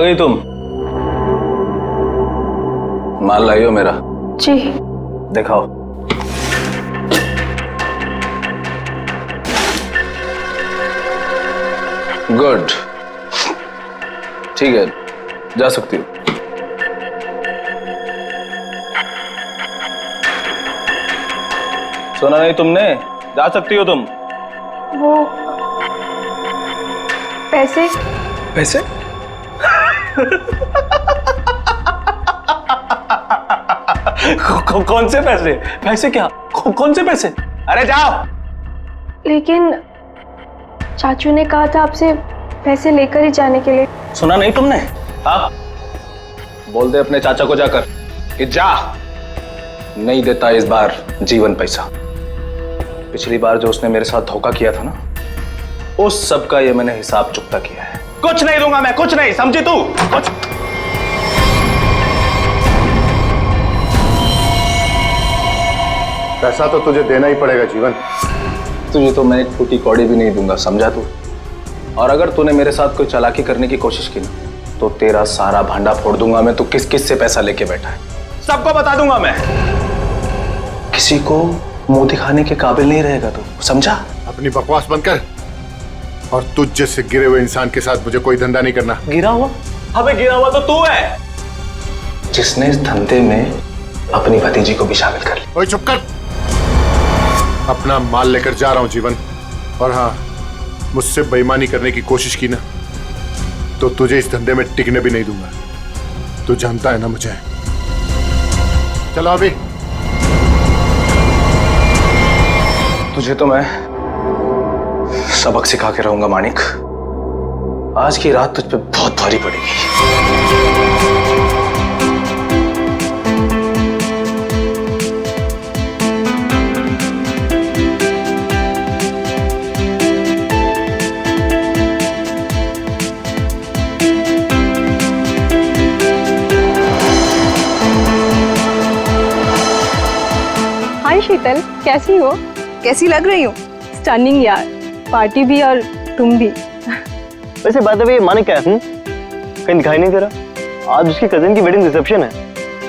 गई तुम? माल लाई हो मेरा? जी। दिखाओ। गुड, ठीक है, जा सकती हो। सुना नहीं तुमने? जा सकती हो तुम। वो पैसे? पैसे? कौन से पैसे? पैसे क्या? कौन से पैसे? अरे जाओ। लेकिन चाचू ने कहा था आपसे पैसे लेकर ही जाने के लिए। सुना नहीं तुमने? हाँ, बोल दे अपने चाचा को जाकर कि जा, नहीं देता इस बार जीवन पैसा। पिछली बार जो उसने मेरे साथ धोखा किया था ना, उस सब का ये मैंने हिसाब चुकता किया है। कुछ नहीं दूंगा मैं, कुछ नहीं, समझी तू? कुछ पैसा तो तुझे देना ही पड़ेगा जीवन। तुझे तो मैं एक फूटी कौड़ी भी नहीं दूंगा, समझा तू? और अगर तूने मेरे साथ कोई चालाकी करने की कोशिश की ना, तो तेरा सारा भांडा फोड़ दूंगा मैं। तू किस किस से पैसा लेके बैठा है सबको बता दूंगा मैं। किसी को मुंह दिखाने के काबिल नहीं रहेगा तू, समझा? अपनी बकवास बंद कर और तुझ जैसे गिरे हुए इंसान के साथ मुझे कोई धंधा नहीं करना। गिरा हुआ? अबे गिरा हुआ तो तू है, जिसने इस धंधे में अपनी भतीजी को भी शामिल कर लिया। ओए चुप कर। अपना माल लेकर जा रहा हूं जीवन, और हाँ, मुझसे बेईमानी करने की कोशिश की ना तो तुझे इस धंधे में टिकने भी नहीं दूंगा। तू जानता है ना मुझे। चलो अभी। तुझे तो मैं सबक सिखा के रहूंगा मानिक। आज की रात तुझ पे बहुत भारी पड़ेगी। हाय शीतल, कैसी हो? कैसी लग रही हूँ? स्टनिंग यार, पार्टी भी और तुम भी। वैसे बात है, ये मानिक क्या है? कहीं दिखाई नहीं दे रहा। आज उसकी कजिन की वेडिंग रिसेप्शन है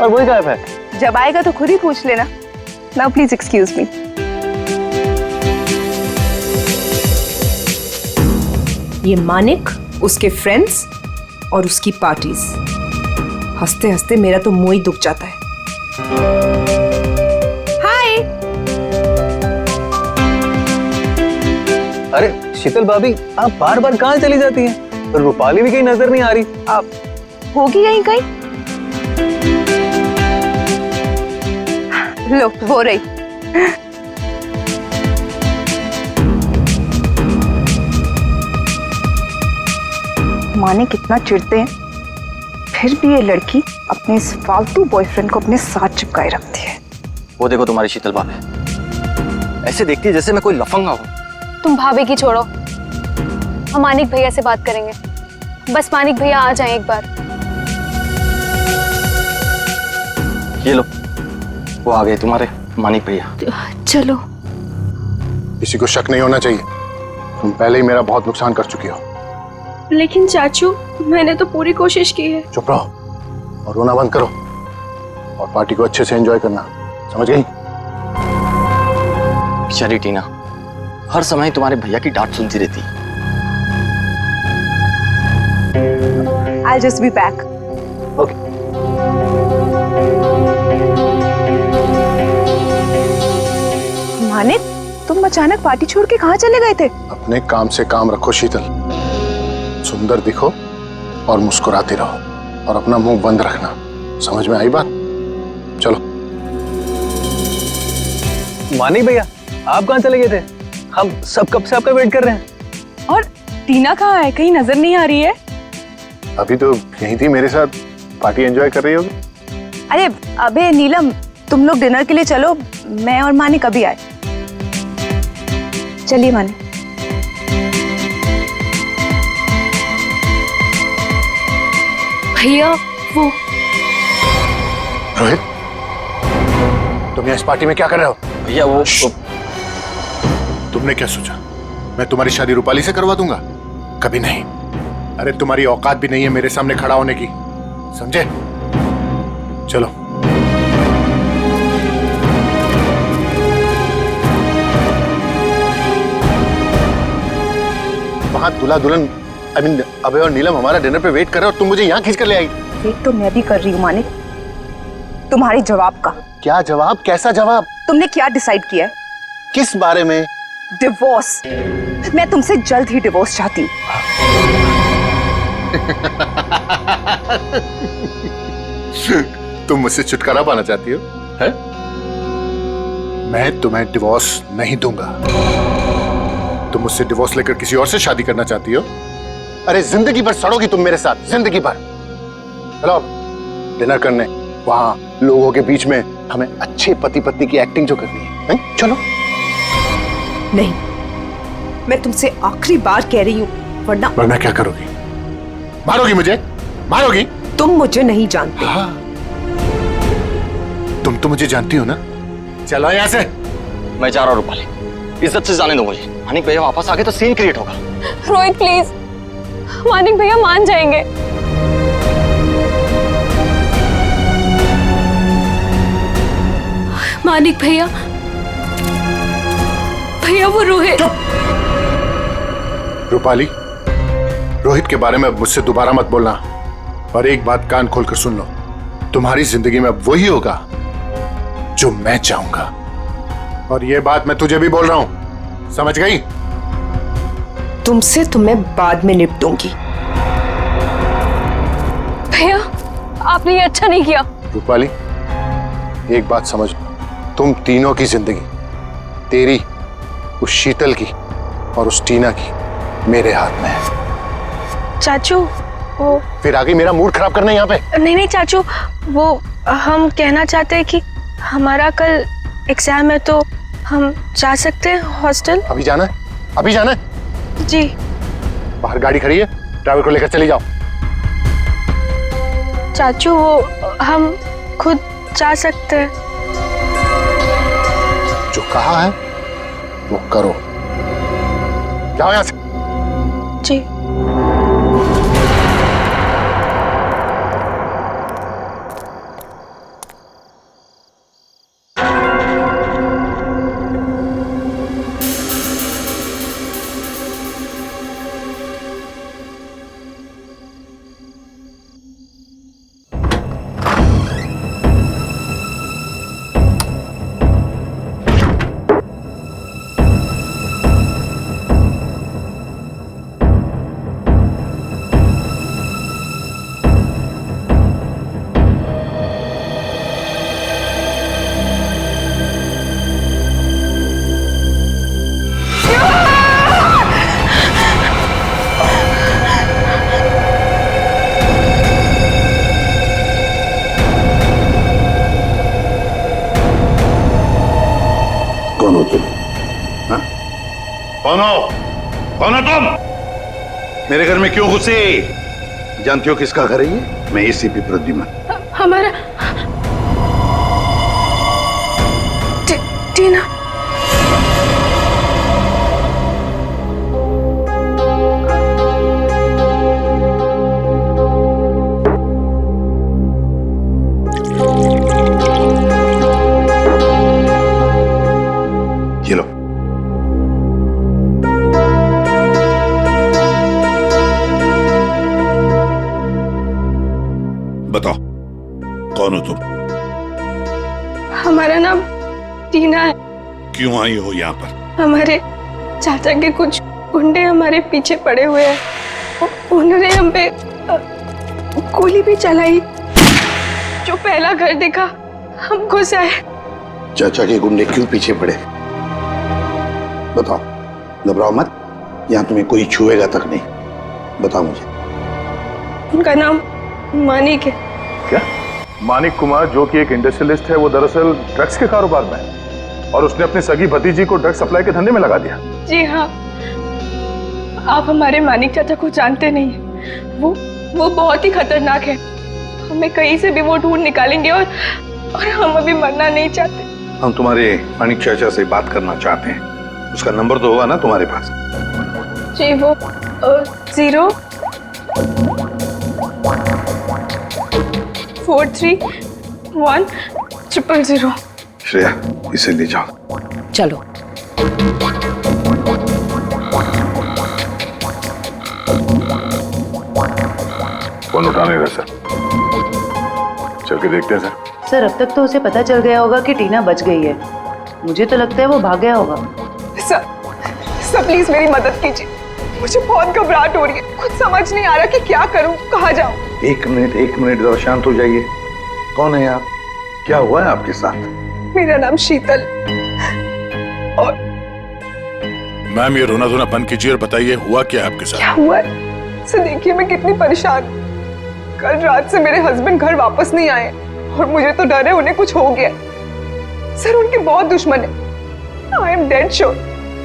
और वही गायब है। जब आएगा तो खुद ही पूछ लेना। Now please excuse me. ये मानिक, उसके फ्रेंड्स और उसकी पार्टीज। हंसते हंसते मेरा तो मुंह ही दुख जाता है। हाय। अरे शीतल भाभी, आप बार बार कहाँ चली जाती हैं? और रूपाली भी कहीं नजर नहीं आ रही। अब होगी यहीं कहीं। लो वो रही। माने कितना चिढ़ते हैं, फिर भी ये लड़की अपने इस फालतू बॉयफ्रेंड को अपने साथ चिपकाए रखती है। वो देखो तुम्हारी शीतल भाभी, ऐसे देखती है जैसे मैं कोई लफंगा हूँ। तुम भाभी की छोड़ो, हम मानिक भैया से बात करेंगे। बस मानिक भैया आ जाएं एक बार। ये लो, वो आ गए तुम्हारे मानिक भैया। चलो। किसी को शक नहीं होना चाहिए। तुम पहले ही मेरा बहुत नुकसान कर चुकी हो। लेकिन चाचू, मैंने तो पूरी कोशिश की है। चुप रहो और रोना बंद करो और पार्टी को अच्छे से एंजॉय करना, समझ गई? बेचारी टीना हर समय तुम्हारे भैया की डांट सुनती रहती। I'll just be back. Okay. Manik, तुम अचानक पार्टी छोड़ के कहाँ चले गए थे? अपने काम से काम रखो शीतल। सुंदर दिखो और मुस्कुराते रहो और अपना मुंह बंद रखना, समझ में आई बात? चलो। मानिक भैया, आप कहाँ चले गए थे? हम सब कब से आपका वेट कर रहे हैं। और टीना कहाँ है? कहीं नजर नहीं आ रही है। अभी तो यही थी मेरे साथ, पार्टी एंजॉय कर रही होगी। अरे अबे नीलम, तुम लोग डिनर के लिए चलो, मैं और मानिक अभी आए। चलिए मानिक। भैया वो रोहित, तुम यहाँ इस पार्टी में क्या कर रहे हो? भैया वो तुमने क्या सोचा मैं तुम्हारी शादी रूपाली से करवा दूंगा? कभी नहीं। अरे तुम्हारी औकात भी नहीं है मेरे सामने खड़ा होने की, समझे? चलो। वहां दूल्हा दुल्हन अभय और नीलम हमारा डिनर पे वेट कर रहे हो और तुम मुझे यहाँ खींच कर ले आई। वेट तो मैं भी कर रही हूँ मानिक, तुम्हारे जवाब का। क्या जवाब? कैसा जवाब? तुमने क्या डिसाइड किया है? किस बारे में? डिवोर्स। मैं तुमसे जल्द ही डिवोर्स चाहती हूँ। तुम मुझसे छुटकारा पाना चाहती हो, है? मैं तुम्हें डिवोर्स नहीं दूंगा। तुम मुझसे डिवोर्स लेकर किसी और से शादी करना चाहती हो? अरे जिंदगी भर सड़ोगी तुम मेरे साथ, जिंदगी भर। चलो डिनर करने, वहां लोगों के बीच में हमें अच्छे पति पत्नी की एक्टिंग जो करनी है, चलो। नहीं, मैं तुमसे आखिरी बार कह रही हूँ, वरना क्या करोगी? मारोगी मुझे? मारोगी? तुम मुझे नहीं जानते। हाँ। तुम तो मुझे जानती हो ना। चलो यहाँ से। मैं जा रहा हूँ रूपाली, इज्जत से जाने दो मुझे। मानिक भैया वापस आ गए तो सीन क्रिएट होगा। रोहित प्लीज, मानिक भैया मान जाएंगे। मानिक भैया, भैया वो रोहित। रूपाली, रोहित के बारे में मुझसे दोबारा मत बोलना। और एक बात कान खोलकर सुन लो, तुम्हारी जिंदगी में वही होगा जो मैं चाहूंगा। और ये बात मैं तुझे भी बोल रहा हूं, समझ गई? तुमसे तो मैं बाद में निपटूंगी। भैया आपने ये अच्छा नहीं किया। रूपाली, एक बात समझ, तुम तीनों की जिंदगी, तेरी, उस शीतल की और उस टीना की, मेरे हाथ में है। चाचू वो फिर आगे मेरा मूड खराब करना यहाँ पे? नहीं नहीं चाचू, वो हम कहना चाहते हैं कि हमारा कल एग्जाम है तो हम जा सकते हैं हॉस्टल। अभी जाना है? अभी जाना है? जी। बाहर गाड़ी खड़ी है, ड्राइवर को लेकर चली जाओ। चाचू वो हम खुद जा सकते हैं। जो कहा है वो करो। जाओ यहाँ से। जी। कौन हो तुम? हाँ? कौन हो? कौन हो तुम? मेरे घर में क्यों घुसे? जानती हो किसका घर है ये? मैं एसीपी प्रद्युमन। हमारा टीना। ये लो। बताओ कौन हो तुम? हमारा नाम टीना है। क्यों आई हो यहाँ पर? हमारे चाचा के कुछ गुंडे हमारे पीछे पड़े हुए हैं। उन्होंने हम पे गोली भी चलाई। जो पहला घर देखा हम घुस आए। चाचा के गुंडे क्यों पीछे पड़े? बताओ, घबराओ मत, यहाँ तुम्हें कोई छुएगा तक नहीं। बताओ मुझे। उनका नाम मानिक है। क्या? मानिक कुमार, जो कि एक इंडस्ट्रियलिस्ट है, वो दरअसल ड्रग्स के कारोबार में है और उसने अपनी सगी भतीजी को ड्रग्स सप्लाई के धंधे में लगा दिया। जी हाँ, आप हमारे मानिक चाचा को जानते नहीं हैं। वो बहुत ही खतरनाक है। हमें कहीं से भी वो ढूंढ निकालेंगे और हम अभी मरना नहीं चाहते। हम तुम्हारे मानिक चाचा से बात करना चाहते हैं। उसका नंबर तो होगा ना तुम्हारे पास? जी, वो 0 43100। श्रेया, इसे ले जाओ। चलो। फोन उठा नहीं रहा सर। चल के देखते हैं सर। सर अब तक तो उसे पता चल गया होगा कि टीना बच गई है। मुझे तो लगता है वो भाग गया होगा। सर प्लीज मेरी मदद कीजिए, मुझे बहुत घबराहट हो रही है, कुछ समझ नहीं आ रहा कि क्या करूं, कहाँ जाऊं। एक मिनट जरा शांत हो जाइए। कौन है आप? क्या हुआ है आपके साथ? मेरा नाम शीतल। और मैम ये रोना धोना बंद कीजिए और बताइए हुआ क्या है आपके साथ? क्या हुआ है? सर देखिए मैं कितनी परेशान हूं। कल रात से मेरे हस्बैंड घर वापस नहीं आए और मुझे तो डर है उन्हें कुछ हो गया। सर उनके बहुत दुश्मन है। आई एम डेड श्योर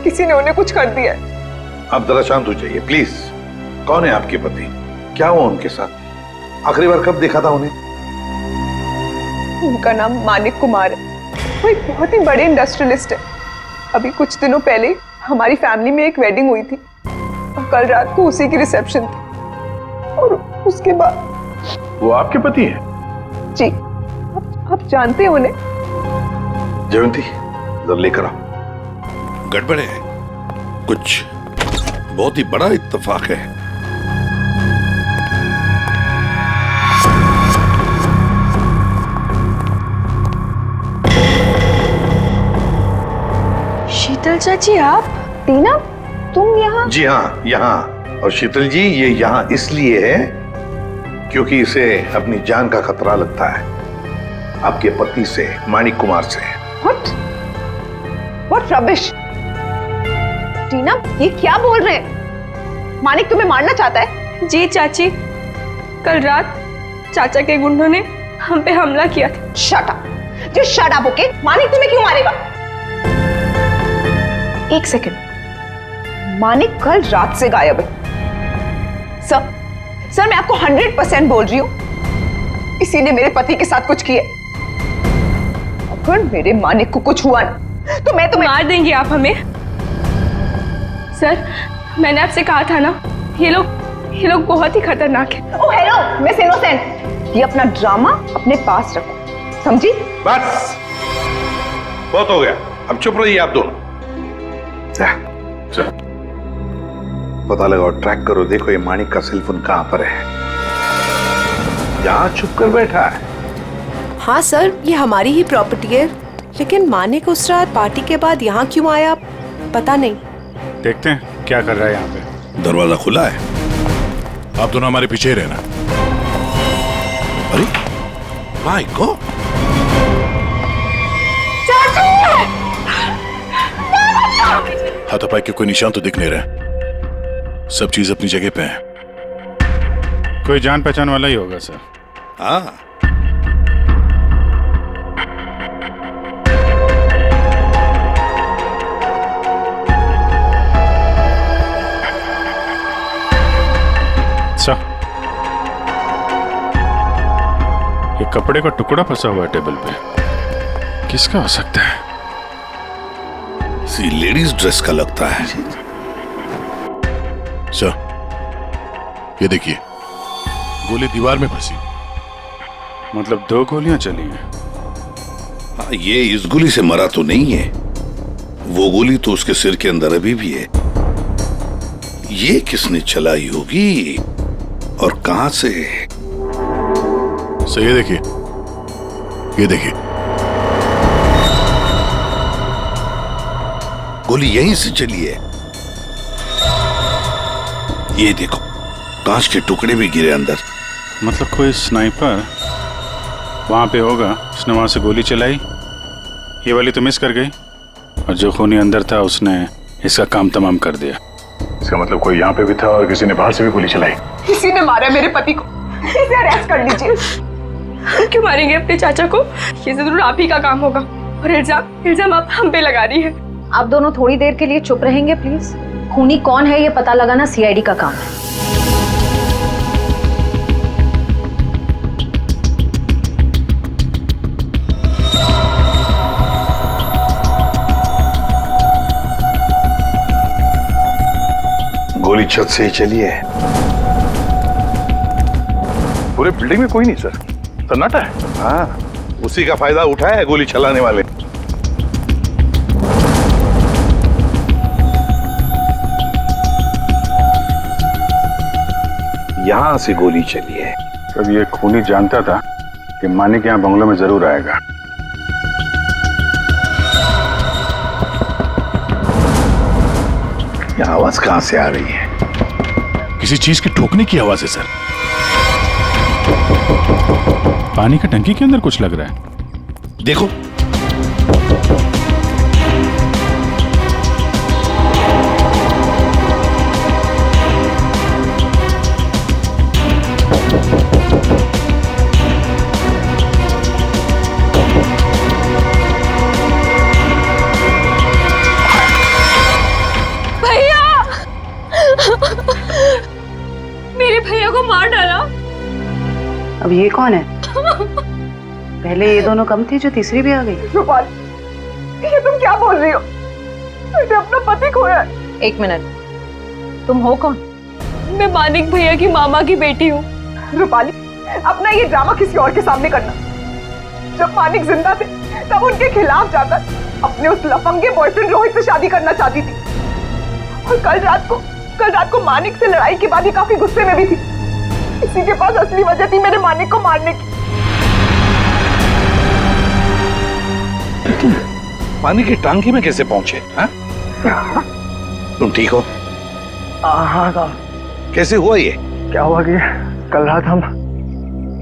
किसी ने उन्हें कुछ कर दिया है। आप जरा शांत हो जाइए प्लीज। कौन है आपके पति? क्या हुआ उनके साथ? आखिरी बार कब देखा था उन्हें? उनका नाम मानिक कुमार है, वो एक बहुत ही बड़े इंडस्ट्रियलिस्ट है। अभी कुछ दिनों पहले हमारी फैमिली में एक वेडिंग हुई थी और कल रात को उसी की रिसेप्शन थी। और उसके बाद वो आपके पति है? जी आप जानते हैं उन्हें? जयंती जरा लेकर आओ। गड़बड़ है, कुछ बहुत ही बड़ा इत्तेफाक है। शीतल चाची आप? टीना तुम यहाँ? जी हाँ, यहाँ। और शीतल जी ये यहाँ इसलिए है क्योंकि इसे अपनी जान का खतरा लगता है आपके पति से, मानिक कुमार से। What rubbish! टीना ये क्या बोल रहे हैं? मानिक तुम्हें मारना चाहता है? जी चाची, कल रात चाचा के गुंडों ने हम पे हमला किया था। Shut up! Just shut up, okay? Manik तुम्हें क्यों मारेगा? एक सेकंड, मानिक कल रात से गायब है। सर मैं आपको 100% बोल रही हूँ, इसी ने मेरे पति के साथ कुछ किया। अगर मेरे मानिक को कुछ हुआ ना तो मैं तुम्हें मार देंगे आप हमें? सर मैंने आपसे कहा था ना, ये लोग बहुत ही खतरनाक है। ओह हेलो, मिस इनोसेंट, ये अपना ड्रामा अपने पास रखो, समझी? बस बहुत हो गया, अब चुप रहिए आप दोनों। पता लगाओ, ट्रैक करो, देखो ये मानिक का सेलफोन कहां पर है। यहां छुप कर बैठा है। हाँ सर, ये हमारी ही प्रॉपर्टी है, लेकिन मानिक उस रात पार्टी के बाद यहाँ क्यों आया पता नहीं। देखते हैं क्या कर रहा है यहाँ पे। दरवाजा खुला है, आप दोनों हमारे पीछे ही रहना। अरे माय गॉड, हाथापाई के कोई निशान तो दिख नहीं रहे, सब चीज अपनी जगह पे है। कोई जान पहचान वाला ही होगा सर। हाँ अच्छा, ये कपड़े का टुकड़ा फंसा हुआ है टेबल पे, किसका हो सकता है? सी लेडीज ड्रेस का लगता है। सर ये देखिए, गोली दीवार में फंसी, मतलब 2 गोलियां चली हैं। हाँ, ये इस गोली से मरा तो नहीं है, वो गोली तो उसके सिर के अंदर अभी भी है। ये किसने चलाई होगी और कहां से? सर ये देखिए, ये देखिए, गोली यहीं से चली है। ये देखो, कांच के टुकड़े भी गिरे अंदर। मतलब कोई स्नाइपर वहां पे होगा, उसने वहां से गोली चलाई, ये वाली तो मिस कर गई, और जो खूनी अंदर था उसने इसका काम तमाम कर दिया। इसका मतलब कोई यहाँ पे भी था और किसी ने बाहर से भी गोली चलाई। किसी ने मारा मेरे पति को, इसे अरेस्ट कर लीजिए। हम क्यों मारेंगे अपने चाचा को? ये जरूर आप ही का काम होगा, और इल्जाम आप हम पे लगा रही है। आप दोनों थोड़ी देर के लिए चुप रहेंगे प्लीज। खूनी कौन है ये पता लगाना सीआईडी का काम है। गोली छत से ही चली है। पूरे बिल्डिंग में कोई नहीं सर। सन्नाटा है। हाँ, उसी का फायदा उठाया है गोली चलाने वाले। यहां से गोली चली है। तब ये खूनी जानता था कि मानिक यहाँ बंगलों में जरूर आएगा। ये आवाज कहां से आ रही है? किसी चीज के ठोकने की आवाज है सर। पानी का टंकी के अंदर कुछ लग रहा है। देखो, भैया मेरे भैया को मार डाला। अब ये कौन है? पहले ये दोनों कम थे, जो तीसरी भी आ गई। रूपाली, ये तुम क्या बोल रही हो? मैंने अपना पति खोया। एक मिनट, तुम हो कौन? मैं मानिक भैया की मामा की बेटी हूँ। रूपाली, अपना ये ड्रामा किसी और के सामने करना। जब मानिक जिंदा थे तब उनके खिलाफ जाकर अपने उस लफंगे बॉयफ्रेंड रोहित से शादी करना चाहती थी। और कल रात को मानिक से लड़ाई के बाद ही काफी गुस्से में भी थी। इसी के पास असली वजह थी मेरे मानिक को मारने की। पानी की टांकी में कैसे पहुंचे? हाँ? तुम ठीक हो? हाँ साहब। कैसे हुआ ये? क्या हुआ कि कल रात हम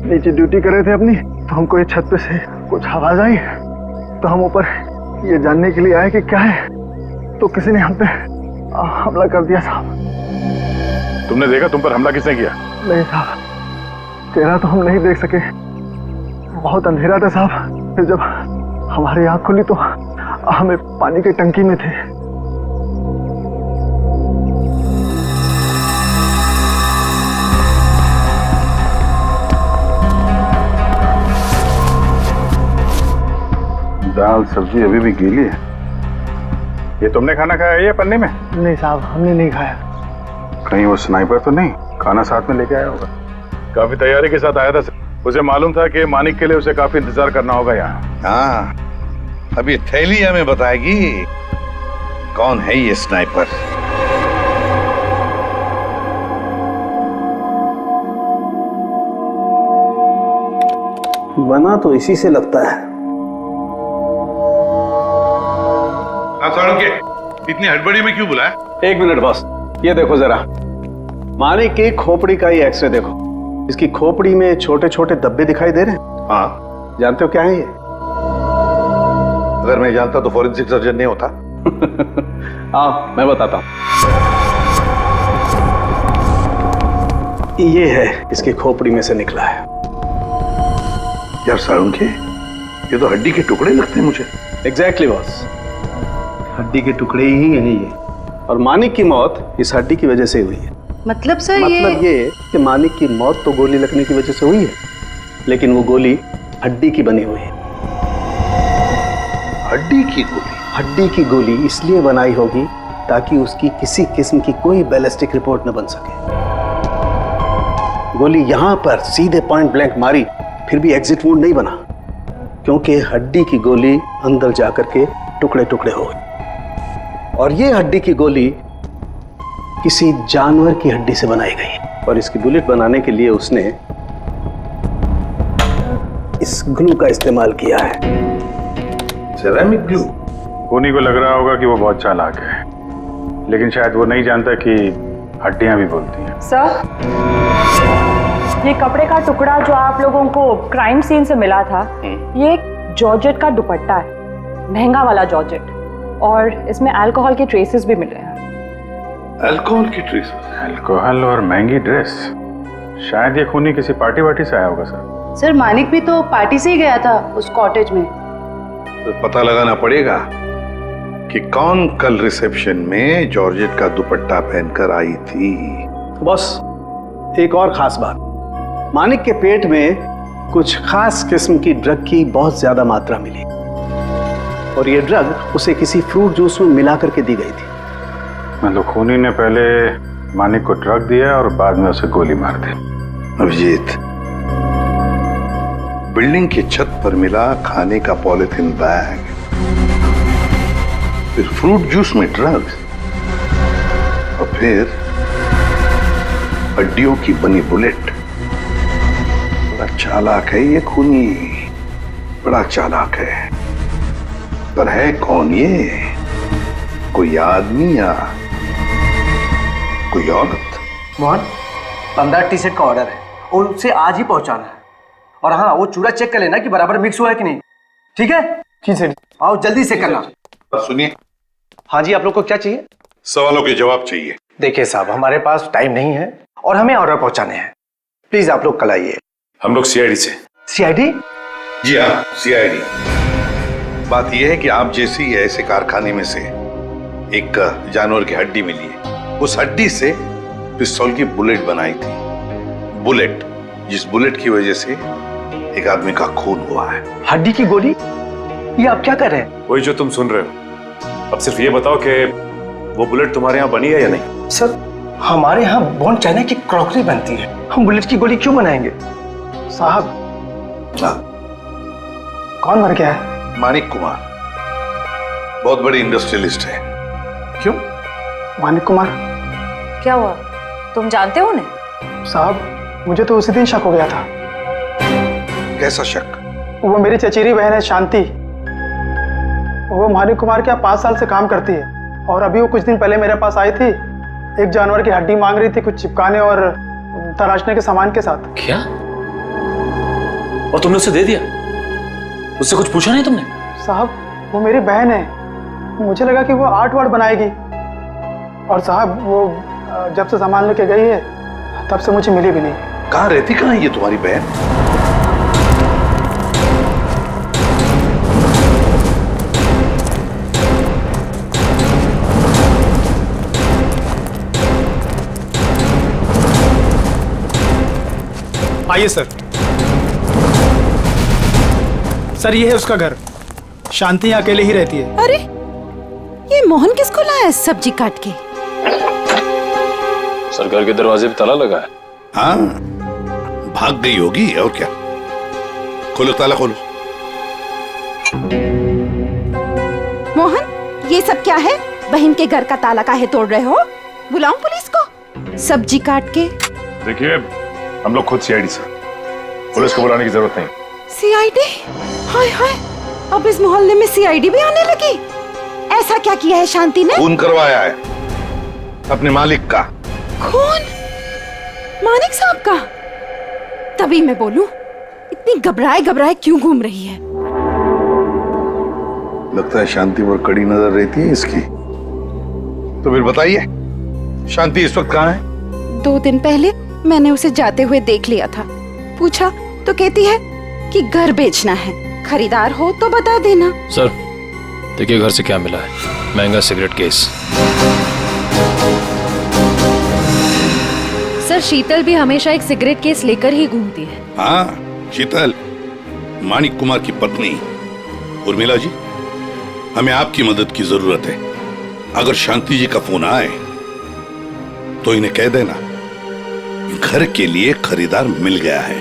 नीचे ड्यूटी कर रहे थे अपनी, तो हमको ये छत पे से कुछ आवाज आई, तो हम ऊपर ये जानने के लिए आए कि क्या है, तो किसी ने हम पे हमला कर दिया साहब। तुमने देखा तुम पर हमला किसने किया? नहीं साहब, चेहरा तो हम नहीं देख सके, बहुत अंधेरा था साहब। फिर जब हमारी आंख खुली तो हमें पानी की टंकी में थे। दाल सब्जी अभी भी गीली है। ये तुमने खाना खाया है या पन्नी में? नहीं साहब, हमने नहीं खाया। कहीं वो स्नाइपर तो नहीं खाना साथ में लेके आया होगा? काफी तैयारी के साथ आया था। उसे मालूम था कि मानिक के लिए उसे काफी इंतजार करना होगा यहाँ। हाँ, अभी थैली हमें बताएगी कौन है ये स्नाइपर। बना तो इसी से लगता है। हाँ, इतनी हड़बड़ी में क्यों बुलाया? एक मिनट बॉस, ये देखो जरा, मानिक की खोपड़ी का ही एक्सरे देखो। इसकी खोपड़ी में छोटे छोटे धब्बे दिखाई दे रहे हैं। हाँ, जानते हो क्या है ये? अगर मैं जानता तो फॉरेंसिक सर्जन नहीं होता। हाँ, मैं बताता हूँ। ये है इसकी खोपड़ी में से निकला है। यार सारुण के, ये तो हड्डी के टुकड़े लगते हैं मुझे। एग्जैक्टली बॉस, हड्डी के टुकड़े ही हैं ये। और मानिक की मौत इस हड्डी की वजह से हुई है। मतलब सर मतलब ये कि मानिक की मौत तो गोली लगने की वजह से हुई है, लेकिन वो गोली हड्डी की बनी हुई है। हड्डी की गोली? हड्डी की गोली इसलिए बनाई होगी ताकि उसकी किसी किस्म की कोई बैलिस्टिक रिपोर्ट न बन सके। गोली यहां पर सीधे पॉइंट ब्लैंक मारी, फिर भी एग्जिट वुंड नहीं बना, क्योंकि हड्डी की गोली अंदर जाकर के टुकड़े टुकड़े हो गए। और ये हड्डी की गोली किसी जानवर की हड्डी से बनाई गई, और इसकी बुलेट बनाने के लिए उसने इस ग्लू का इस्तेमाल किया है। Ceramic glue? खूनी को लग रहा होगा कि वो बहुत चालाक है, लेकिन शायद वो नहीं जानता कि हड्डियां भी बोलती हैं। सर, ये कपड़े का टुकड़ा जो आप लोगों को क्राइम सीन से मिला था, ये एक जॉर्जेट का दुपट्टा है, महंगा वाला जॉर्जेट, और इसमें अल्कोहल के ट्रेसेस भी मिले हैं। अल्कोहल की ट्रेसेस? अल्कोहल और महंगी ड्रेस? शायद ये खूनी किसी पार्टी वार्टी से आया होगा सर। सर, मानिक भी तो पार्टी से ही गया था उस कॉटेज में। तो पता लगाना पड़ेगा कि कौन कल रिसेप्शन में जॉर्जेट का दुपट्टा पहनकर आई थी। बस एक और खास बात, मानिक के पेट में कुछ खास किस्म की ड्रग की बहुत ज्यादा मात्रा मिली, और ये ड्रग उसे किसी फ्रूट जूस में मिला करके दी गई थी। मतलब खूनी ने पहले मानिक को ड्रग दिया और बाद में उसे गोली मार दी। अभिजीत, बिल्डिंग की छत पर मिला खाने का पॉलिथीन बैग, फिर फ्रूट जूस में ड्रग्स, और फिर हड्डियों की बनी बुलेट। बड़ा चालाक है ये खूनी, बड़ा चालाक है। पर है कौन ये? कोई आदमी या कोई औरत? मोहन, 15 टी शर्ट का ऑर्डर है और उसे आज ही पहुंचाना है। और हाँ, वो चूड़ा चेक कर लेना कि बराबर मिक्स हुआ है कि नहीं। ठीक है? जी सर। आओ जल्दी से करना। सुनिए। हाँ जी, आप लोग को क्या चाहिए? सवालों के जवाब चाहिए। देखिए साहब, हमारे पास टाइम नहीं है और हमें ऑर्डर पहुंचाने हैं। प्लीज आप लोग कल आइए। हम लोग सीआईडी से। सीआईडी? जी हाँ, सीआईडी। बात यह है कि आप जैसी ऐसे कारखाने में से एक जानवर की हड्डी मिली है। उस हड्डी से पिस्तौल की बुलेट बनाई थी। बुलेट, जिस बुलेट की वजह से एक आदमी का खून हुआ है। हड्डी की गोली? ये आप क्या कर रहे हैं? वही जो तुम सुन रहे हो। अब सिर्फ ये बताओ कि वो बुलेट तुम्हारे यहाँ बनी है या नहीं? सर, हमारे यहाँ बोन चाइना की क्रॉकरी बनती है। हम बुलेट की गोली क्यों बनाएंगे? साहब, कौन मर गया है? मानिक कुमार, बहुत बड़ी इंडस्ट्रियलिस्ट है। क्यों? मानिक कुमार? क्या हुआ, तुम जानते हो उन्हें? साहब, मुझे तो उसी दिन शक हो गया था। कैसा शक? वो मेरी चचेरी बहन है शांति। वो मानिक कुमार के यहाँ 5 साल से काम करती है और अभी वो कुछ दिन पहले मेरे पास आई थी। एक जानवर की हड्डी मांग रही थी, कुछ चिपकाने और तराशने के सामान के साथ। क्या? और तुमने उसे दे दिया? उससे कुछ पूछा नहीं तुमने? साहब, वो मेरी बहन है। मुझे लगा कि वो आर्ट वार्ट बनाएगी। और साहब, वो जब से सामान लेके गई है तब से मुझे मिली भी नहीं। कहाँ रहती, कहाँ है ये तुम्हारी बहन? आइए सर। सर, ये है उसका घर। शांति अकेले ही रहती है। अरे, ये मोहन किसको लाया है सब्जी काट के? सर, घर के दरवाजे पे ताला लगा है। हाँ, भाग गई होगी और क्या। खोलो, ताला खोलो। मोहन, ये सब क्या है? बहन के घर का ताला काहे तोड़ रहे हो? बुलाऊं पुलिस को? सब्जी काट के। देखिए, हम लोग खुद सीआईडी से, पुलिस को बुलाने की जरूरत नहीं। सीआईडी? हाय हाय, अब इस मोहल्ले में सीआईडी भी आने लगी। ऐसा क्या किया है शांति ने? खून करवाया है अपने मालिक का। खून? मानिक साहब का? तभी मैं बोलूं, इतनी घबराए घबराए क्यों घूम रही है? लगता है शांति पर कड़ी नजर रहती है इसकी। तो फिर बताइए, शांति इस वक्त कहाँ है? 2 दिन पहले मैंने उसे जाते हुए देख लिया था। पूछा तो कहती है कि घर बेचना है, खरीदार हो तो बता देना। सर, देखिए घर से क्या मिला है। महंगा सिगरेट केस। सर, शीतल भी हमेशा एक सिगरेट केस लेकर ही घूमती है। हाँ, शीतल, मानिक कुमार की पत्नी। उर्मिला जी, हमें आपकी मदद की जरूरत है। अगर शांति जी का फोन आए तो इन्हें कह देना घर के लिए खरीदार मिल गया है।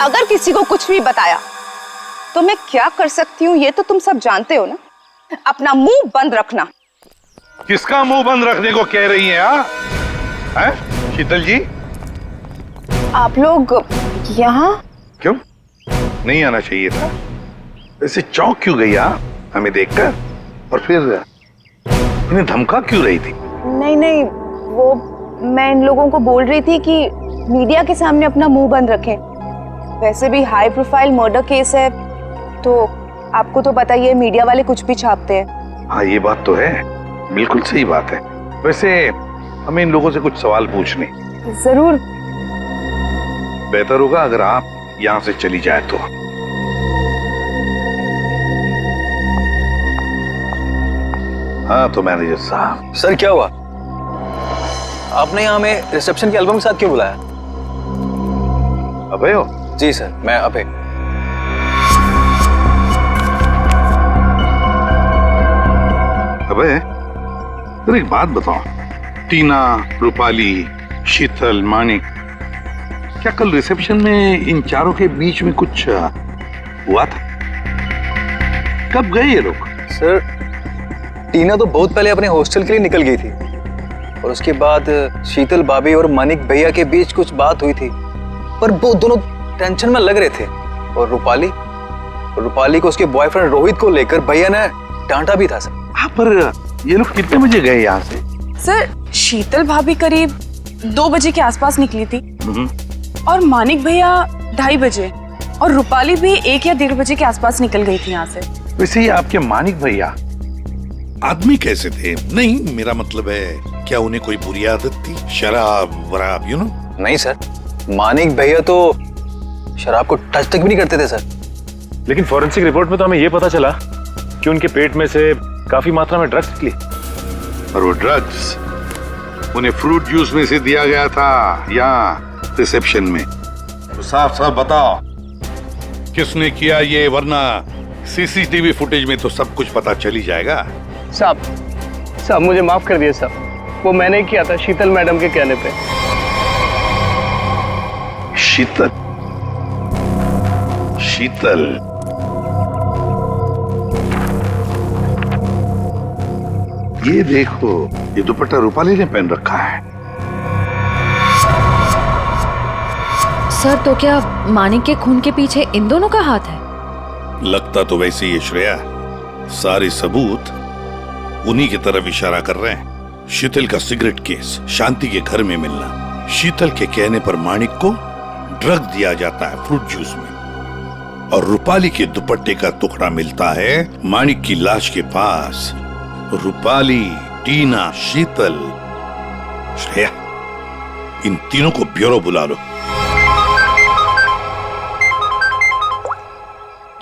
अगर किसी को कुछ भी बताया तो मैं क्या कर सकती हूँ ये तो तुम सब जानते हो ना। अपना मुंह बंद रखना। किसका मुंह बंद रखने को कह रही हैं? हैं? शीतल जी, आप लोग यहाँ क्यों नहीं आना चाहिए था? ऐसे चौंक क्यों गई आप हमें देखकर? और फिर उन्हें धमका क्यों रही थी? नहीं, वो मैं इन लोगों को बोल रही थी कि मीडिया के सामने अपना मुंह बंद रखें। वैसे भी हाई प्रोफाइल मर्डर केस है तो आपको तो पता ही है, मीडिया वाले कुछ भी छापते हैं। हाँ, ये बात तो है, बिल्कुल सही बात है। वैसे हमें इन लोगों से कुछ सवाल पूछने। जरूर। बेहतर होगा अगर आप यहाँ से चली जाए तो। हाँ तो मैनेजर साहब। सर, क्या हुआ? आपने यहाँ हमें रिसेप्शन के एल्बम के साथ क्यों बुलाया? अभय हो? जी सर, मैं अभय। अबे, फिर एक बात बताओ, टीना, रूपाली, शीतल, मानिक, क्या कल रिसेप्शन में इन चारों के बीच में कुछ हुआ था? कब गए ये लोग? सर, टीना तो बहुत पहले अपने हॉस्टल के लिए निकल गई थी और उसके बाद शीतल भाभी और मानिक भैया के बीच कुछ बात हुई थी, पर वो दोनों टेंशन में लग रहे थे। और रूपाली को उसके बॉयफ्रेंड रोहित को लेकर भैया ने डांटा भी था सर। हाँ, पर ये लोग कितने बजे गए यहाँ से? सर, शीतल भाभी करीब 2 बजे के आसपास निकली थी और मानिक भैया 2:30 बजे और रूपाली भी 1 या 1:30 बजे के आसपास निकल गई थी यहाँ से। वैसे ही आपके मानिक भैया आदमी कैसे थे? नहीं, मेरा मतलब है क्या उन्हें कोई बुरी आदत थी? शराब वराब, यू नो? नहीं सर, मानिक भैया तो शराब को टच तक भी नहीं करते थे सर। लेकिन फॉरेंसिक रिपोर्ट में तो हमें यह पता चला कि उनके पेट में से काफी मात्रा में ड्रग्स निकली। और वो ड्रग्स उन्हें फ्रूट जूस में से दिया गया था यहाँ रिसेप्शन में। तो साफ साफ बताओ किसने किया ये, वरना सीसीटीवी फुटेज में तो सब कुछ पता चल ही जाएगा। साहब मुझे माफ कर दिए साहब, वो मैंने किया था शीतल मैडम के कहने पे। शीतल? ये देखो, ये दुपट्टा रूपाली ने पहन रखा है। सर, तो क्या मानिक के खून के पीछे इन दोनों का हाथ है? लगता तो वैसे ही है श्रेया। सारे सबूत उन्हीं की तरफ इशारा कर रहे हैं। शीतल का सिगरेट केस, शांति के घर में मिलना, शीतल के कहने पर मानिक को ड्रग दिया जाता है फ्रूट जूस में, और रूपाली के दुपट्टे का टुकड़ा मिलता है मानिक की लाश के पास। रूपाली, टीना, शीतल, श्रेया, इन तीनों को ब्यूरो बुला लो।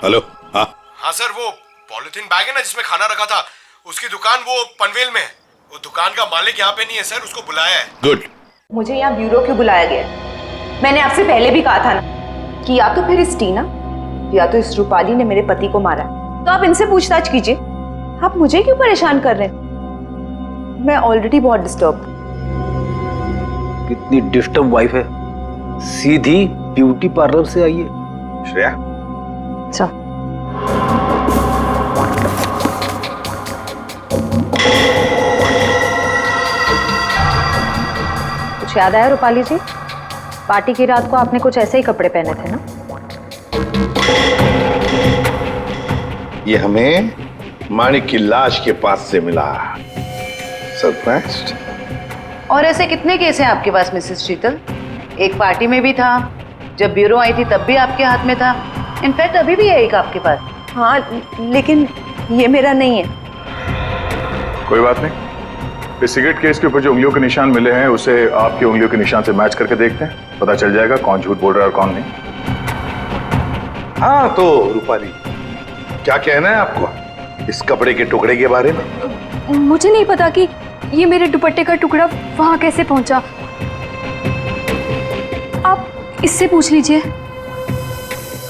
हेलो? हाँ सर, वो पॉलिथीन बैग है ना जिसमें खाना रखा था, उसकी दुकान वो पनवेल में है। वो दुकान का मालिक यहाँ पे नहीं है सर, उसको बुलाया है। गुड। मुझे यहाँ ब्यूरो क्यों बुलाया गया? मैंने आपसे पहले भी कहा था ना कि या तो फिर इस टीना या तो इस रूपाली ने मेरे पति को मारा, तो आप इनसे पूछताछ कीजिए। आप मुझे क्यों परेशान कर रहे हैं? मैं ऑलरेडी बहुत डिस्टर्ब। कितनी डिस्टर्ब वाइफ है, सीधी ब्यूटी पार्लर से आई है। श्रेया, अच्छा, कुछ याद आया रूपाली जी? पार्टी की रात को आपने कुछ ऐसे ही कपड़े पहने थे ना? ये हमें मानिक की लाश के पास से मिला। सरप्राइज्ड। और ऐसे कितने केस हैं आपके पास मिसेस शीतल? एक पार्टी में भी था, जब ब्यूरो आई थी तब भी आपके हाथ में था, इनफैक्ट अभी भी है एक आपके पास। हाँ, लेकिन ये मेरा नहीं है। कोई बात नहीं, इस सिगरेट केस के ऊपर जो उंगलियों के निशान मिले हैं उसे आपकी उंगलियों के निशान से मैच करके देखते हैं, पता चल जाएगा कौन झूठ बोल रहा है और कौन नहीं। हाँ, तो रूपाली, क्या कहना है आपको इस कपड़े के टुकड़े के बारे में? मुझे नहीं पता कि ये मेरे दुपट्टे का टुकड़ा वहां कैसे पहुंचा। आप इससे पूछ लीजिए।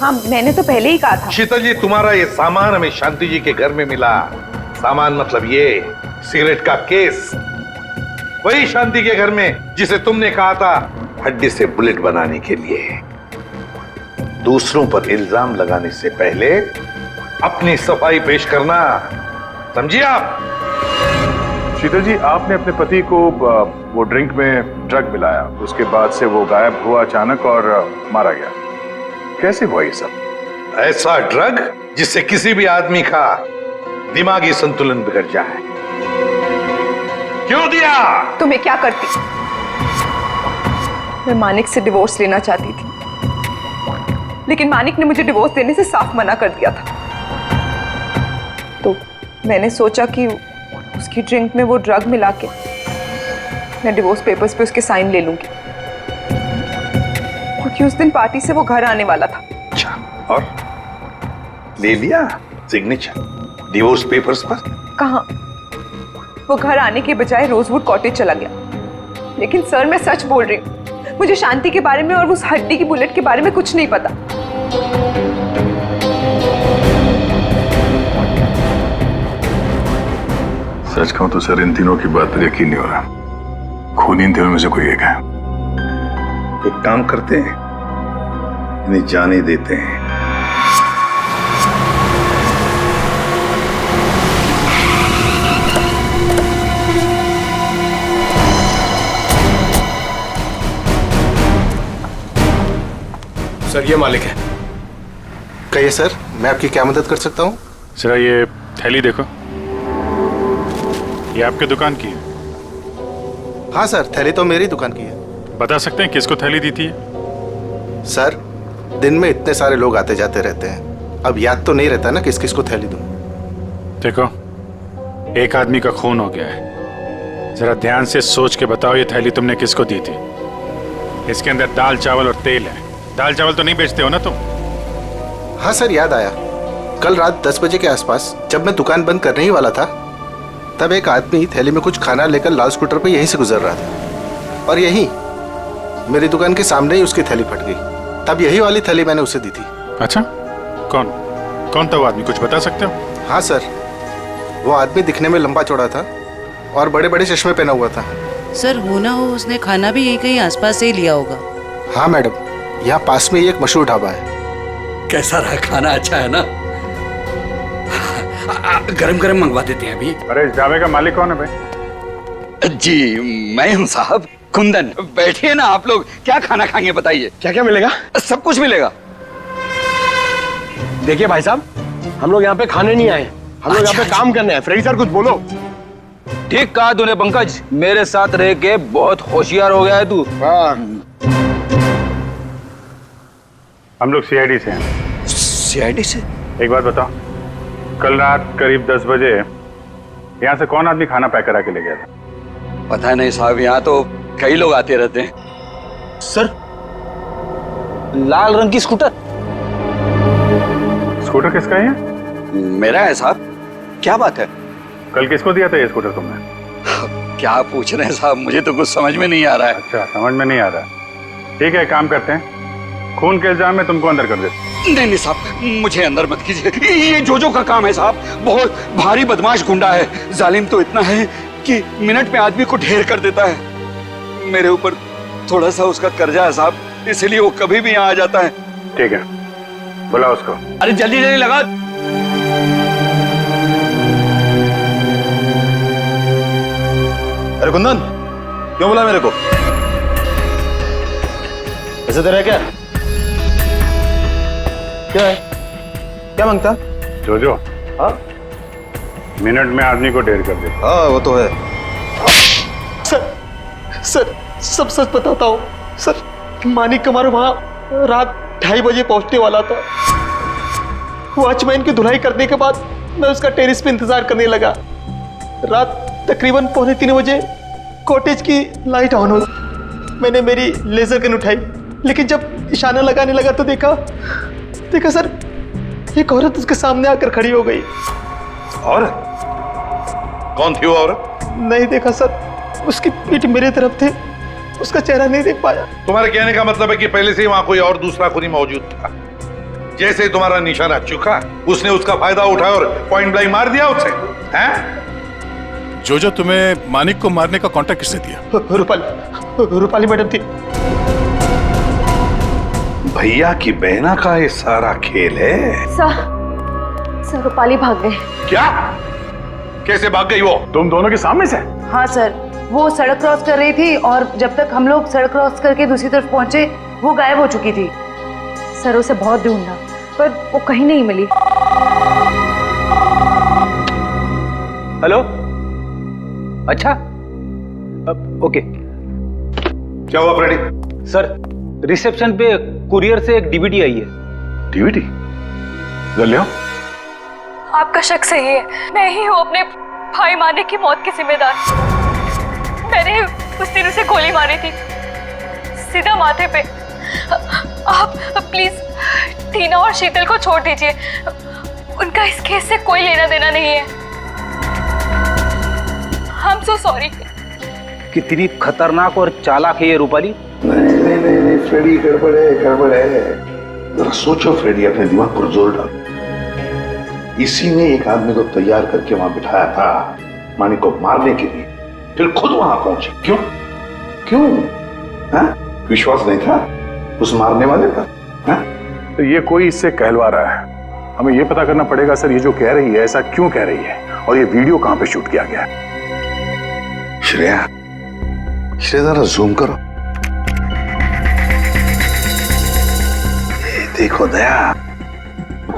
हाँ, मैंने तो पहले ही कहा था। शीतल जी, तुम्हारा ये सामान हमें शांति जी के घर में मिला। सामान मतलब ये सिगरेट का केस, वही शांति के घर में जिसे तुमने कहा था हड्डी से बुलेट बनाने के लिए। दूसरों पर इल्जाम लगाने से पहले अपनी सफाई पेश करना, समझिए आप? शीतल जी, आपने अपने पति को वो ड्रिंक में ड्रग मिलाया, उसके बाद से वो गायब हुआ अचानक और मारा गया। कैसे हुआ ये सब? ऐसा ड्रग जिससे किसी भी आदमी का दिमागी संतुलन बिगड़ जाए। क्यों दिया? तो मैं क्या करती? मैं मानिक से डिवोर्स लेना चाहती थी, लेकिन मानिक ने मुझे डिवोर्स देने से साफ मना कर दिया था। तो मैंने सोचा कि उसकी ड्रिंक में वो ड्रग मिला के मैं डिवोर्स पेपर्स पे उसके साइन ले लूंगी, क्योंकि उस दिन पार्टी से वो घर आने वाला था। अच्छा, और ले लिया सिग्नेचर डिवोर्स पेपर्स पर? कहाँ, वो घर आने के बजाय रोजवुड कॉटेज चला गया। लेकिन सर, मैं सच बोल रही हूँ, मुझे शांति के बारे में और उस हड्डी की बुलेट के बारे में कुछ नहीं पता। सच कहूं तो सर, इन तीनों की बात पर यकीन नहीं हो रहा। खून इन तीनों में से कोई एक है। एक काम करते हैं, इन्हें जाने देते हैं। सर ये मालिक है। कहिए सर, मैं आपकी क्या मदद कर सकता हूँ? जरा ये थैली देखो, ये आपके दुकान की है? हाँ सर, थैली तो मेरी दुकान की है। बता सकते हैं किसको थैली दी थी? सर, दिन में इतने सारे लोग आते जाते रहते हैं, अब याद तो नहीं रहता ना किस किस को थैली दूं। देखो, एक आदमी का खून हो गया है, जरा ध्यान से सोच के बताओ ये थैली तुमने किसको दी थी? इसके अंदर दाल चावल और तेल है। दाल चावल तो नहीं बेचते हो ना तुम? हाँ सर, याद आया। कल रात 10 बजे के आसपास जब मैं दुकान बंद करने ही वाला था, तब एक आदमी थैली में कुछ खाना लेकर लाल स्कूटर पे यहीं से गुजर रहा था, और यहीं मेरी दुकान के सामने ही उसकी थैली फट गई। तब यही वाली थैली मैंने उसे दी थी। अच्छा, कौन कौन था वो आदमी, कुछ बता सकते हो? हाँ सर, वो आदमी दिखने में लंबा चौड़ा था और बड़े बड़े चश्मे पहना हुआ था। सर, हो ना हो उसने खाना भी यहीं कहीं आसपास से ही लिया होगा। हाँ मैडम, यहाँ पास में ही एक मशहूर ढाबा है। कैसा रहा खाना? अच्छा है ना? गरम गरम मंगवा देते हैं अभी। अरे इस ढाबे का मालिक कौन है भाई? जी मैं हूँ साहब, कुंदन। बैठिए ना आप लोग, क्या खाना खाएंगे बताइए? क्या क्या मिलेगा? सब कुछ मिलेगा। देखिए भाई साहब, हम लोग यहाँ पे खाने नहीं आए, हम लोग यहाँ पे काम करने आए। फ्रेडी सर कुछ बोलो। ठीक कहा तूने पंकज, मेरे साथ रह के बहुत होशियार हो गया है तू। हम लोग सीआईडी से हैं। सीआईडी से? एक बात बताओ, कल रात करीब 10 बजे यहाँ से कौन आदमी खाना पैक करा के ले गया था? पता नहीं साहब, यहाँ तो कई लोग आते रहते हैं। सर, लाल रंग की स्कूटर। स्कूटर किसका है? मेरा है साहब। क्या बात है? कल किसको दिया था ये स्कूटर तुमने? क्या पूछ रहे हैं साहब, मुझे तो कुछ समझ में नहीं आ रहा है। अच्छा, समझ में नहीं आ रहा है। ठीक है, काम करते हैं, खून के इल्जाम में तुमको अंदर कर देते। नहीं नहीं साहब, मुझे अंदर मत कीजिए। ये जोजो का काम है साहब, बहुत भारी बदमाश गुंडा है। जालिम तो इतना है कि मिनट में आदमी को ढेर कर देता है। मेरे ऊपर थोड़ा सा उसका कर्जा है साहब, इसलिए वो कभी भी यहाँ आ जाता है। ठीक है, बुला उसको। अरे जल्दी जल्दी लगा। अरे कुंदन, क्यों बोला मेरे को? ऐसे तेरा क्या क्या है? क्या मांगता? जोजो, हाँ मिनट में आदमी को ढेर कर दे। हाँ वो तो है। सर सब सच बताता हूँ सर। मानिक कुमार वहाँ रात 2:30 बजे पहुंचने वाला था। वॉचमैन की धुलाई करने के बाद मैं उसका टेरिस पे इंतजार करने लगा। रात तकरीबन 2:45 बजे कॉटेज की लाइट ऑन हुई। मैंने मेरी लेजर गन उठाई, लेकिन जब निशाना लगाने लगा तो देखा सर, एक औरत उसके सामने आकर खड़ी हो गई। औरत? कौन थी वो औरत? नहीं देखा सर, उसकी पीठ मेरे तरफ थे, उसका चेहरा नहीं देख पाया। तुम्हारे कहने का मतलब है कि पहले से ही वहां कोई और दूसरा खूनी मौजूद था। जैसे ही तुम्हारा निशाना चुका, उसने उसका फायदा उठाया और पॉइंट ब्लैंक मार दिया उसे, हैं? जोजो, तुम्हें मानिक को मारने का कॉन्ट्रैक्ट किसने दिया? रूपाली मैडम थी। भैया की बहना का ये सारा खेल है। सर रूपाली भाग गए। क्या? कैसे भाग गई वो? तुम दोनों के सामने से? हाँ सर, वो सड़क क्रॉस कर रही थी और जब तक हम लोग सड़क क्रॉस करके दूसरी तरफ पहुंचे, वो गायब हो चुकी थी। सर उसे बहुत ढूंढा पर वो कहीं नहीं मिली। हेलो, अच्छा, ओके। क्या हुआ फ्रेडी? सर, रिसेप्शन पे कुरियर से एक डीवीडी आई है। डीवीडी? ले आओ। आपका शक सही है, मैं ही हूँ अपने भाई मानिक की मौत की जिम्मेदार। मैंने उस दिन उसे गोली मारी थी, सीधा माथे पे। आप प्लीज टीना और शीतल को छोड़ दीजिए, उनका इस केस से कोई लेना देना नहीं है। I'm so sorry। कितनी खतरनाक और चालाक है ये रूपाली। नहीं फ्रेडी, गड़बड़ है। जरा सोचो फ्रेडी, अपने दिमाग पर जोर डालो। इसी ने एक आदमी को तैयार करके वहां बिठाया था मानिक को मारने के लिए, फिर खुद वहां पहुंचे। क्यों? हाँ? विश्वास नहीं था उस मारने वाले का? हाँ? तो ये कोई इससे कहलवा रहा है। हमें ये पता करना पड़ेगा सर, ये जो कह रही है ऐसा क्यों कह रही है, और ये वीडियो कहां पे शूट किया गया है। श्रेया, जरा जूम करो। ये देखो दया,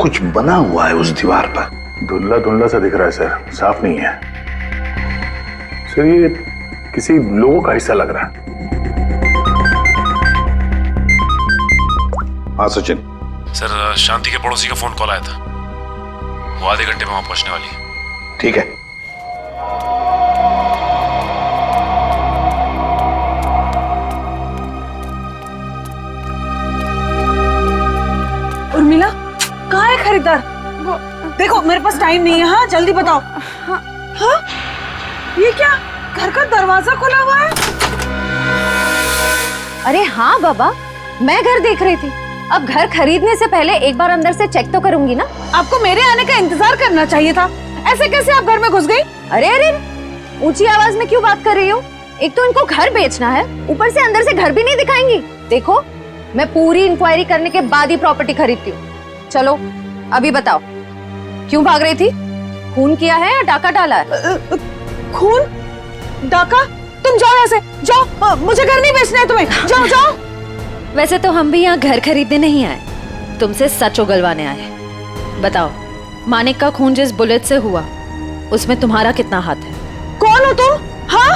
कुछ बना हुआ है उस दीवार पर। धुंधला धुंधला सा दिख रहा है सर, साफ नहीं है सर। ये किसी लोगों का हिस्सा लग रहा है। हाँ सचिन। सर, शांति के पड़ोसी का फोन कॉल आया था, वो आधे घंटे में वहां पहुंचने वाली है। ठीक है। उर्मिला, कहाँ है खरीदार? देखो मेरे पास टाइम नहीं है। हाँ जल्दी बताओ। हाँ ये क्या, घर का दरवाजा खुला हुआ है? अरे हाँ बाबा, मैं घर देख रही थी। अब घर खरीदने से पहले एक बार अंदर से चेक तो करूंगी ना। आपको मेरे आने का इंतजार करना चाहिए था। ऐसे कैसे आप घर में घुस गई? अरे अरे, ऊंची आवाज में क्यों बात कर रही हो? एक तो इनको घर बेचना है, ऊपर से अंदर से घर भी नहीं दिखाएंगी। देखो, मैं पूरी इंक्वायरी करने के बाद ही प्रॉपर्टी खरीदती हूँ। चलो अभी बताओ, क्यों भाग रही थी? खून किया है या डाका डाला है? खून? डाका? तुम जाओ यहाँ से, जाओ। मुझे घर नहीं बेचना है तुम्हें। जाओ जाओ। वैसे तो हम भी यहाँ घर खरीदने नहीं आए, तुमसे सच उगलवाने आए। बताओ, मानिक का खून जिस बुलेट से हुआ, उसमें तुम्हारा कितना हाथ है? कौन हो तुम? हाँ?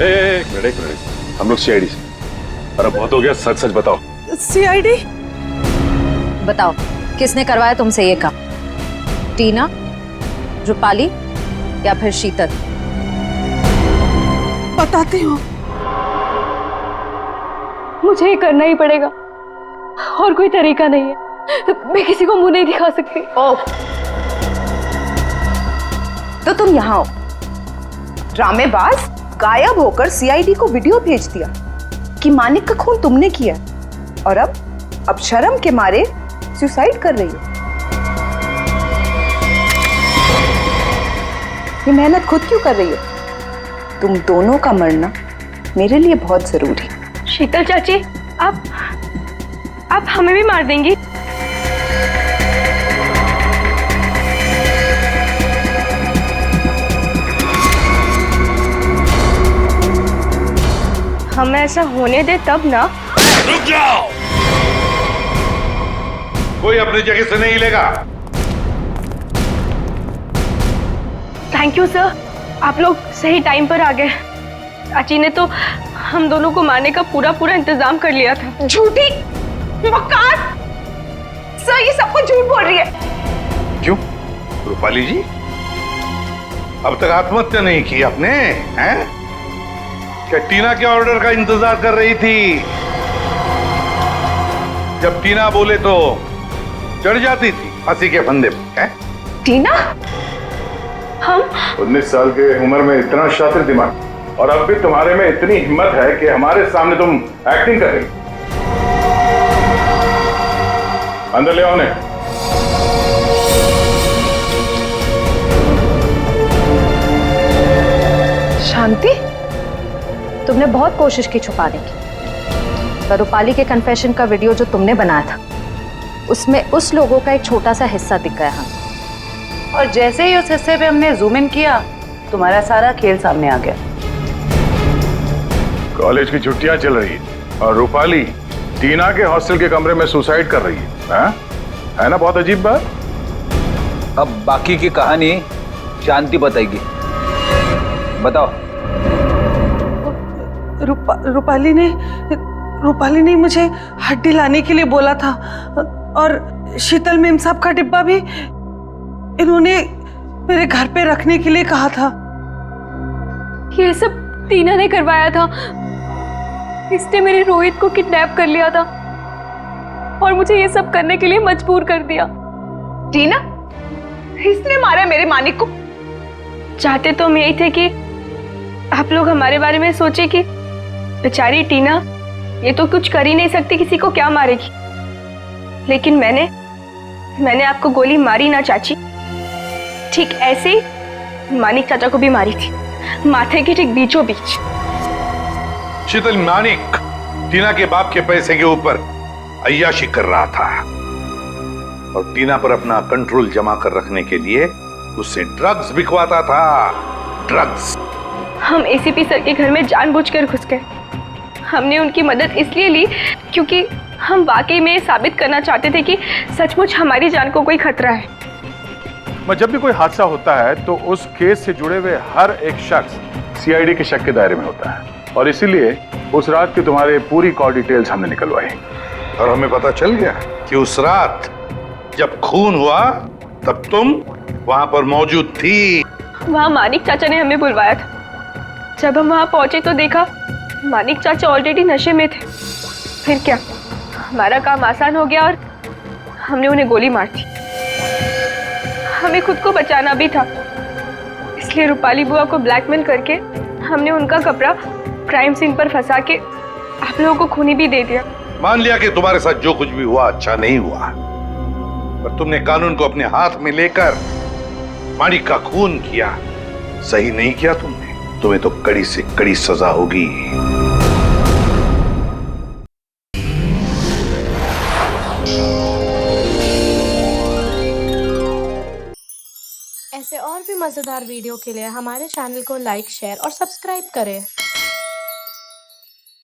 एक मिनट, हम लोग सीआईडी से। अरे बहुत हो गया, सच सच बताओ। सीआईडी? बताओ, किसने करवाया तुमसे ये काम? टीना, रूपाली या फिर शीतल? बताती हूँ। मुझे ये करना ही पड़ेगा, और कोई तरीका नहीं है। मैं किसी को मुंह नहीं दिखा सकती। तो तुम यहाँ हो, ड्रामेबाज, गायब होकर सीआईडी को वीडियो भेज दिया कि मानिक का खून तुमने किया, और अब शर्म के मारे सुसाइड कर रही हो। ये मेहनत खुद क्यों कर रही हो? तुम दोनों का मरना मेरे लिए बहुत जरूरी। शीतल चाची, आप हमें भी मार देंगी? हम ऐसा होने दे तब ना। रुक जाओ, कोई अपनी जगह से नहीं हिलेगा। थैंक यू सर, आप लोग सही टाइम पर आ गए। चाची ने तो हम दोनों को मारने का पूरा इंतजाम कर लिया था। झूठी मक्कार! सर ये सब कुछ झूठ बोल रही है। क्यों रूपाली जी, अब तक आत्महत्या नहीं की आपने? हैं? क्या टीना के ऑर्डर का इंतजार कर रही थी? जब टीना बोले तो चढ़ जाती थी फांसी के फंदे पे। टीना? हम 19 साल के उम्र में इतना शातिर दिमाग, और अब भी तुम्हारे में इतनी हिम्मत है कि हमारे सामने तुम एक्टिंग कर रही। अंदर ले आओ उन्हें। शांति, तुमने बहुत कोशिश की छुपाने की, पर रूपाली के कन्फेशन का वीडियो जो तुमने बनाया था, उसमें उस लोगों का एक छोटा सा हिस्सा दिख गया हमें। और जैसे ही उस हिस्से पे हमने जूम इन किया, तुम्हारा सारा खेल सामने आ गया। कॉलेज की छुट्टियां चल रही है और रूपाली टीना के हॉस्टल के कमरे में सुसाइड कर रही है ना? बहुत अजीब बात। अब बाकी की कहानी शांति बताएगी। बताओ। रूपाली ने मुझे हड्डी लाने के लिए बोला था, और शीतल मेम साहब का डिब्बा भी इन्होंने मेरे घर पे रखने के लिए कहा था। ये सब टीना ने करवाया था। इसने मेरे रोहित को किडनैप कर लिया था और मुझे ये सब करने के लिए मजबूर कर दिया। टीना? इसने मारा मेरे मानिक को? चाहते तो हम यही थे कि आप लोग हमारे बारे में सोचे कि बेचारी टीना ये तो कुछ कर ही नहीं सकती, किसी को क्या मारेगी। लेकिन मैंने आपको गोली मारी ना चाची, ठीक ऐसे ही मानिक चाचा को भी मारी थी, माथे के ठीक बीचों बीच। शीतल, मानिक टीना के बाप के पैसे के ऊपर अय्याशी कर रहा था। और टीना पर अपना कंट्रोल जमा कर रखने के लिए उससे ड्रग्स बिकवाता था। ड्रग्स। हम एसीपी सर के घर में जानबूझकर घुस गए। हमने उनकी मदद इसलिए ली क्योंकि हम वाकई में साबित करना चाहते थे कि सचमुच हमारी जान को कोई खतरा है। जब भी कोई हादसा होता है तो उस केस से जुड़े हुए हर एक शख्स सीआईडी के शक के दायरे में होता है, और इसीलिए उस रात की तुम्हारी पूरी कॉल डिटेल्स हमने निकलवाई और हमें पता चल गया कि उस रात जब खून हुआ तब तुम वहां पर मौजूद थी। वहाँ मानिक चाचा ने हमें बुलवाया था। जब हम वहाँ पहुंचे तो देखा मानिक चाचा ऑलरेडी नशे में थे। फिर क्या, हमारा काम आसान हो गया और हमने उन्हें गोली मार दी। हमें खुद को बचाना भी था, इसलिए रूपाली बुआ को ब्लैकमेल करके हमने उनका कपड़ा क्राइम सीन पर फंसा के आप लोगों को खूनी भी दे दिया। मान लिया कि तुम्हारे साथ जो कुछ भी हुआ अच्छा नहीं हुआ, पर तुमने कानून को अपने हाथ में लेकर मानिक का खून किया। सही नहीं किया तुमने। तुम्हें तो कड़ी से कड़ी सजा होगी। ऐसे और भी मजेदार वीडियो के लिए हमारे चैनल को लाइक, शेयर और सब्सक्राइब करें।